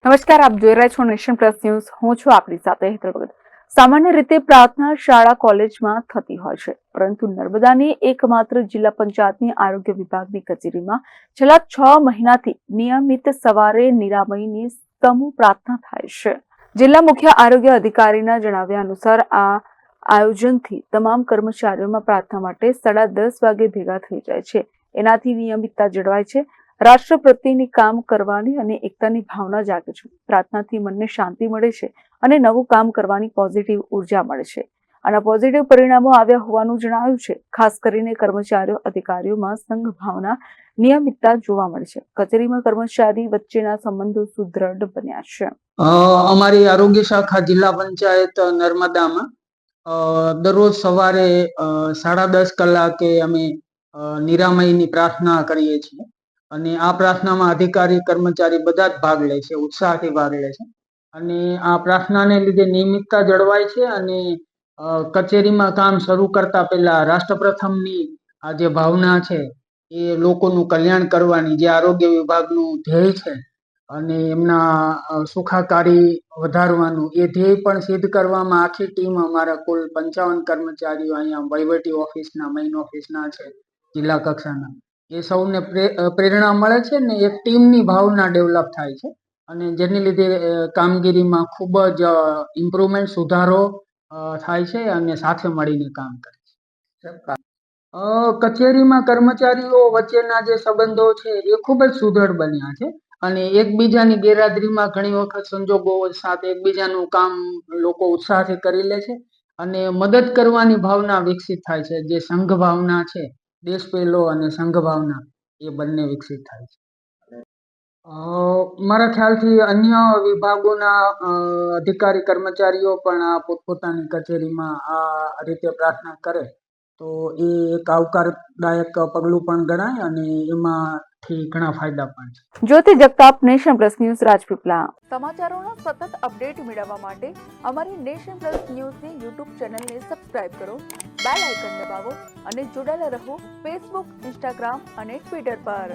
નમસ્કાર, આપ જોઈ રહ્યા છો નેશન પ્લસ ન્યૂઝ. હું છું આપની સાથે હેતલ ભગત. સામાન્ય રીતે પ્રાર્થના શાળા કોલેજમાં થતી હોય છે, પરંતુ નર્મદાની એકમાત્ર જિલ્લા પંચાયતની આરોગ્ય વિભાગની કચેરીમાં છેલ્લા 6 મહિનાથી નિયમિત સવારે નિરામયની સમૂહ પ્રાર્થના થાય છે. જિલ્લા મુખ્ય આરોગ્ય અધિકારીના જણાવ્યા અનુસાર આ આયોજનથી તમામ કર્મચારીઓમાં પ્રાર્થના માટે 10:30 વાગે ભેગા થઈ જાય છે. એનાથી નિયમિતતા જળવાય છે, રાષ્ટ્ર પ્રત્યેની કામ કરવાની અને એકતાની ભાવના જાગે છે. પ્રાર્થનાથી મનને શાંતિ મળે છે અને નવું કામ કરવાની પોઝિટિવ ઉર્જા મળે છે. આના પોઝિટિવ પરિણામો આવ્યા હોવાનું જણાવ્યું છે. ખાસ કરીને કર્મચારીઓ અધિકારીઓમાં સંઘ ભાવના, નિયમિતતા જોવા મળે છે. કચેરીમાં કર્મચારી વચ્ચેના સંબંધો સુદૃઢ બન્યા છે. અમારી આરોગ્ય શાખા જિલ્લા પંચાયત નર્મદામાં દરરોજ સવારે 10:30 કલાકે અમે નિરામયની પ્રાર્થના કરીએ છીએ અને આ પ્રાર્થનામાં અધિકારી કર્મચારી બધા જ ભાગ લે છે, ઉત્સાહથી ભાગ લે છે અને આ પ્રાર્થનાને લીધે નિયમિતતા જળવાય છે અને કચેરીમાં કામ શરૂ કરતા પહેલા રાષ્ટ્રપ્રથમની આ જે ભાવના છે એ લોકોનું કલ્યાણ કરવાની, જે આરોગ્ય વિભાગનું ધ્યેય છે અને એમના સુખાકારી વધારવાનું, એ ધ્યેય પણ સિદ્ધ કરવામાં આખી ટીમ, અમારા કુલ 55 કર્મચારીઓ અહીંયા વહીવટી ઓફિસના, મેઇન ઓફિસના છે, જિલ્લા કક્ષાના, એ સૌને પ્રેરણા મળે છે ને એક ટીમની ભાવના ડેવલપ થાય છે અને જેને લીધે કામગીરીમાં ખૂબ જ ઇમ્પ્રુવમેન્ટ, સુધારો થાય છે અને સાથે મળીને કામ કરે છે. કચેરીમાં કર્મચારીઓ વચ્ચેના જે સંબંધો છે એ ખૂબ જ સુદૃઢ બન્યા છે અને એકબીજાની ગેરહાજરીમાં ઘણી વખત સંજોગો સાથે એકબીજાનું કામ લોકો ઉત્સાહથી કરી લે છે અને મદદ કરવાની ભાવના વિકસિત થાય છે. જે સંઘ ભાવના છે, દેશ પહેલો અને સંઘ ભાવના, એ બંને વિકસિત થાય છે. મારા ખ્યાલથી અન્ય વિભાગોના અધિકારી કર્મચારીઓ પણ આ પોતપોતાની કચેરીમાં આ રીતે પ્રાર્થના કરે તો એ એક આવકારદાયક પગલું પણ ગણાય અને એમાંથી ઘણા ફાયદા પણ છે. Jyoti Jagtap, nation plus news, Rajpipla. સમાચારોના સતત અપડેટ મેળવવા માટે અમારી નેશન પ્લસ ન્યૂઝની યુટ્યુબ ચેનલને સબસ્ક્રાઇબ કરો, બેલ આઇકન દબાવો અને જોડાયેલા રહો ફેસબુક, ઇન્સ્ટાગ્રામ અને ટ્વિટર પર.